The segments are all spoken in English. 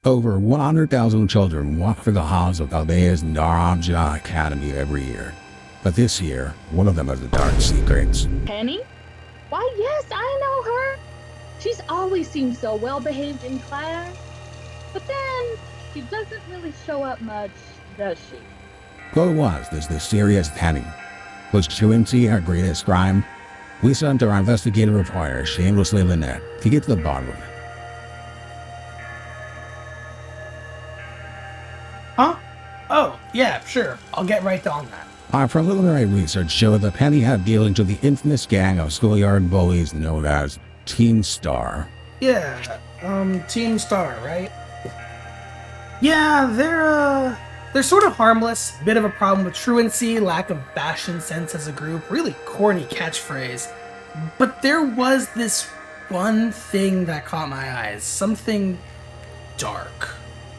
Over 100,000 children walk through the halls of Aldea's Naranja Academy every year. But this year, one of them has a dark secret. Penny? Why, yes, I know her. She's always seemed so well-behaved in class. But then, she doesn't really show up much, does she? Who was this mysterious Penny? Was truancy her greatest crime? We sent our investigative reporter, shamelessly Lynette, to get to the bottom of it. Huh? Oh, yeah, sure. I'll get right on that. Our preliminary research showed that Penny had dealings with the infamous gang of schoolyard bullies known as Team Star. Yeah, Team Star, right? Yeah, they're sort of harmless. Bit of a problem with truancy, lack of fashion sense as a group, really corny catchphrase. But there was this one thing that caught my eyes. Something dark.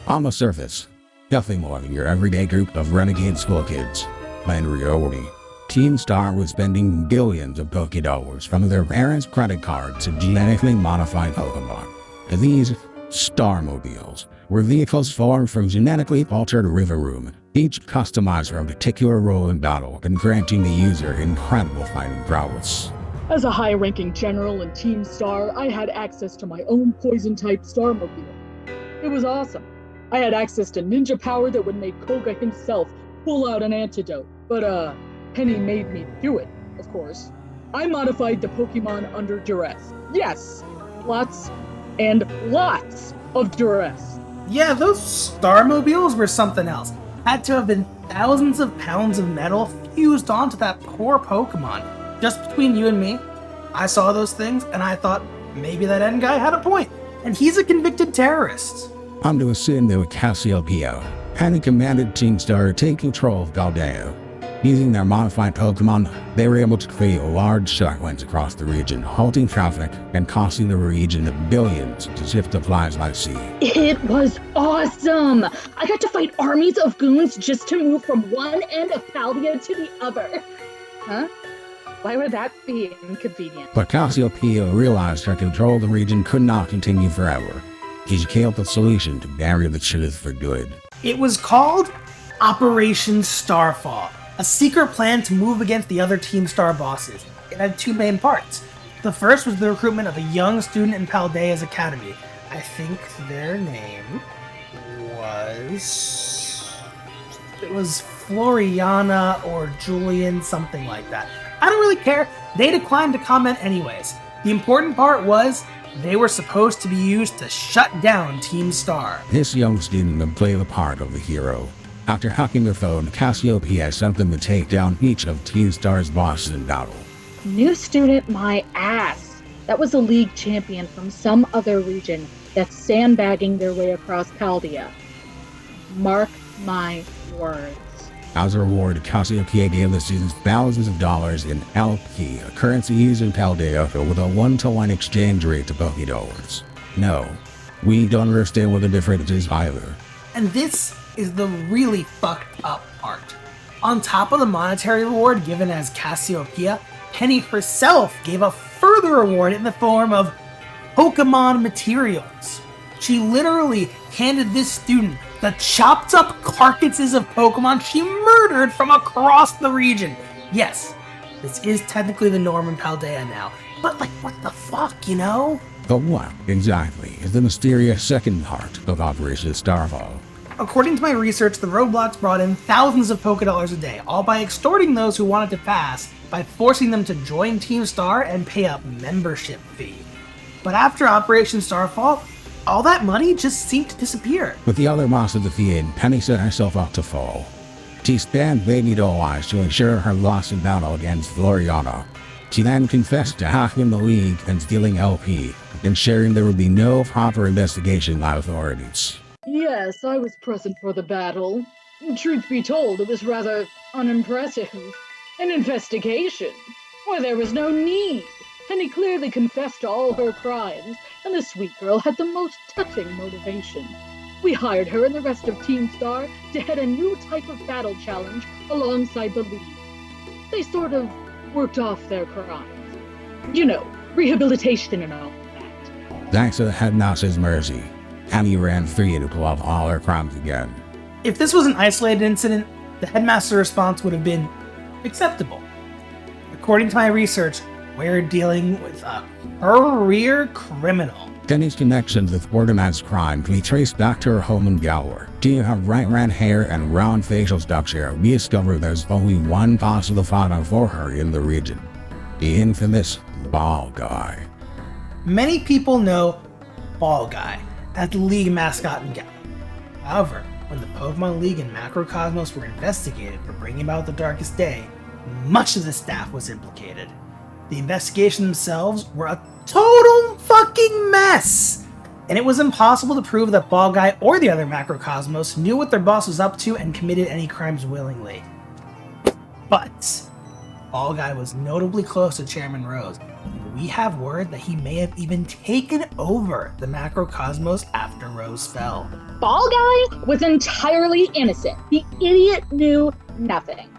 On the surface, nothing more than your everyday group of renegade school kids. But in reality, Team Star was spending billions of Pokédollars from their parents' credit cards to genetically modify Pokémon. These Starmobiles were vehicles formed from genetically altered Rivaroom, each customized for a particular role in battle and granting the user incredible fighting prowess. As a high-ranking general in Team Star, I had access to my own poison-type Starmobile. It was awesome. I had access to ninja power that would make Koga himself pull out an antidote. But, Penny made me do it, of course. I modified the Pokemon under duress. Yes! Lots and lots of duress. Yeah, those Starmobiles were something else. Had to have been thousands of pounds of metal fused onto that poor Pokemon. Just between you and me, I saw those things and I thought maybe that end guy had a point. And he's a convicted terrorist. I'm to assume they were Cassiopeia. Penny commanded Team Star to take control of Galdeo. Using their modified Pokemon, they were able to create large shockwinds across the region, halting traffic and costing the region billions to shift supplies by sea. It was awesome! I got to fight armies of goons just to move from one end of Paldea to the other. Huh? Why would that be inconvenient? But Cassiopeia realized her control of the region could not continue forever. She came up with a solution to bury the truth for good. It was called Operation Starfall, a secret plan to move against the other Team Star bosses. It had two main parts. The first was the recruitment of a young student in Paldea's academy. I think their name was... It was Floriana or Julian, something like that. I don't really care. They declined to comment anyways. The important part was they were supposed to be used to shut down Team Star. This young student would play the part of the hero. After hacking their phone, Cassiopeia sent them to take down each of Team Star's bosses in battle. New student, my ass. That was a league champion from some other region that's sandbagging their way across Paldea. Mark my words. As a reward, Cassiopeia gave the students thousands of dollars in LP, a currency used in Paldea with a 1-to-1 exchange rate to Pokédollars. No, we don't understand what the difference is either. And this is the really fucked up part. On top of the monetary reward given as Cassiopeia, Penny herself gave a further reward in the form of Pokemon materials. She literally handed this student the chopped up carcasses of Pokemon she murdered from across the region. Yes, this is technically the norm in Paldea now, but like what the fuck, you know? But what, exactly, is the mysterious second part of Operation Starfall? According to my research, the roadblocks brought in thousands of Pokédollars a day, all by extorting those who wanted to pass by forcing them to join Team Star and pay a membership fee. But after Operation Starfall, all that money just seemed to disappear. With the other bosses defeated, Penny set herself up to fall. She spent baby doll eyes to ensure her loss in battle against Floriana. She then confessed to hacking the League and stealing LP, ensuring there would be no proper investigation by authorities. Yes, I was present for the battle. Truth be told, it was rather unimpressive. An investigation, where there was no need. Penny clearly confessed to all her crimes, and the sweet girl had the most touching motivation. We hired her and the rest of Team Star to head a new type of battle challenge alongside the League. They sort of worked off their crimes. You know, rehabilitation and all that. Thanks to the headmaster's mercy, Penny ran free to pull off all her crimes again. If this was an isolated incident, the headmaster's response would have been acceptable. According to my research, we're dealing with a career criminal. Penny's connections with organized crime can be traced back to her home in Galway. She had bright red hair and round facial structure. We discovered there's only one possible father for her in the region. The infamous Ball Guy. Many people know Ball Guy as the league mascot in Galway. However, when the Pokemon League and Macrocosmos were investigated for bringing about the Darkest Day, much of the staff was implicated. The investigations themselves were a total fucking mess! And it was impossible to prove that Ball Guy or the other Macrocosmos knew what their boss was up to and committed any crimes willingly. But Ball Guy was notably close to Chairman Rose, and we have word that he may have even taken over the Macrocosmos after Rose fell. Ball Guy was entirely innocent. The idiot knew nothing.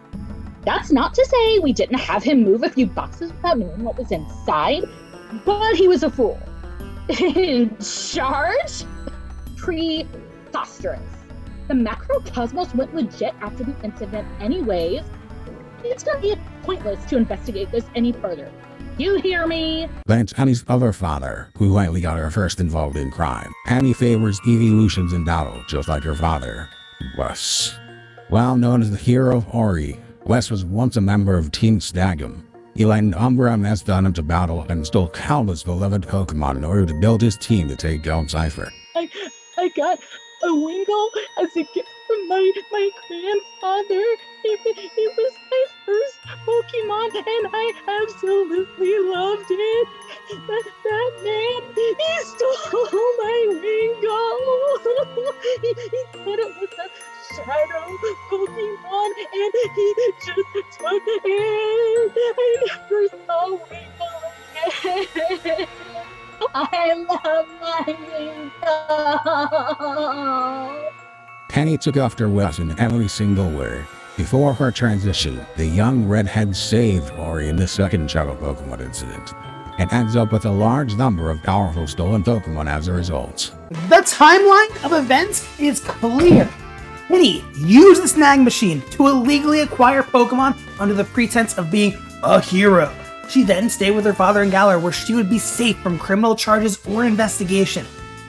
That's not to say we didn't have him move a few boxes without knowing what was inside, but he was a fool. In charge? Preposterous. The Macrocosmos went legit after the incident anyways. It's gonna be pointless to investigate this any further. You hear me? That's Penny's other father, who likely got her first involved in crime. Penny favors evolutions in battle, just like her father, Wes. Well known as the hero of Ori, Wes was once a member of Team Stagum. He led Umbra and Eston into battle and stole countless beloved Pokemon in order to build his team to take down Cypher. I got a Wingull as a gift from my grandfather. It was my first Pokemon, and I absolutely loved it. That man, he stole my Wingull. He thought it was a shadow Pokemon, and he just took it. I never saw Wingull again. I love my Wingull. Penny took after Wes in every single way. Before her transition, the young redhead saved Ori in the second Shadow Pokemon incident, and ends up with a large number of powerful stolen Pokemon as a result. The timeline of events is clear. Penny used the snag machine to illegally acquire Pokemon under the pretense of being a hero. She then stayed with her father in Galar, where she would be safe from criminal charges or investigation.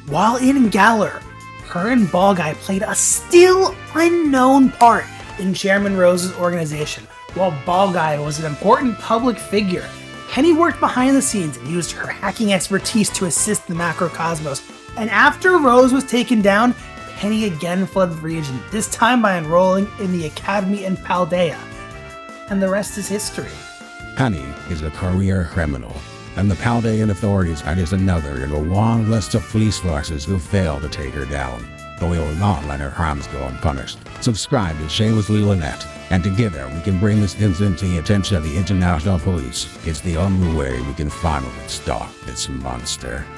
While in Galar, her and Ball Guy played a still unknown part in Chairman Rose's organization. While Ball Guy was an important public figure, Penny worked behind the scenes and used her hacking expertise to assist the Macrocosmos. And after Rose was taken down, Penny again fled the region, this time by enrolling in the Academy in Paldea. And the rest is history. Penny is a career criminal, and the Paldean authorities are just another in a long list of police forces who failed to take her down. But we will not let her crimes go unpunished. Subscribe to Shameless Lynette, and together we can bring this incident to the attention of the international police. It's the only way we can finally stop this monster.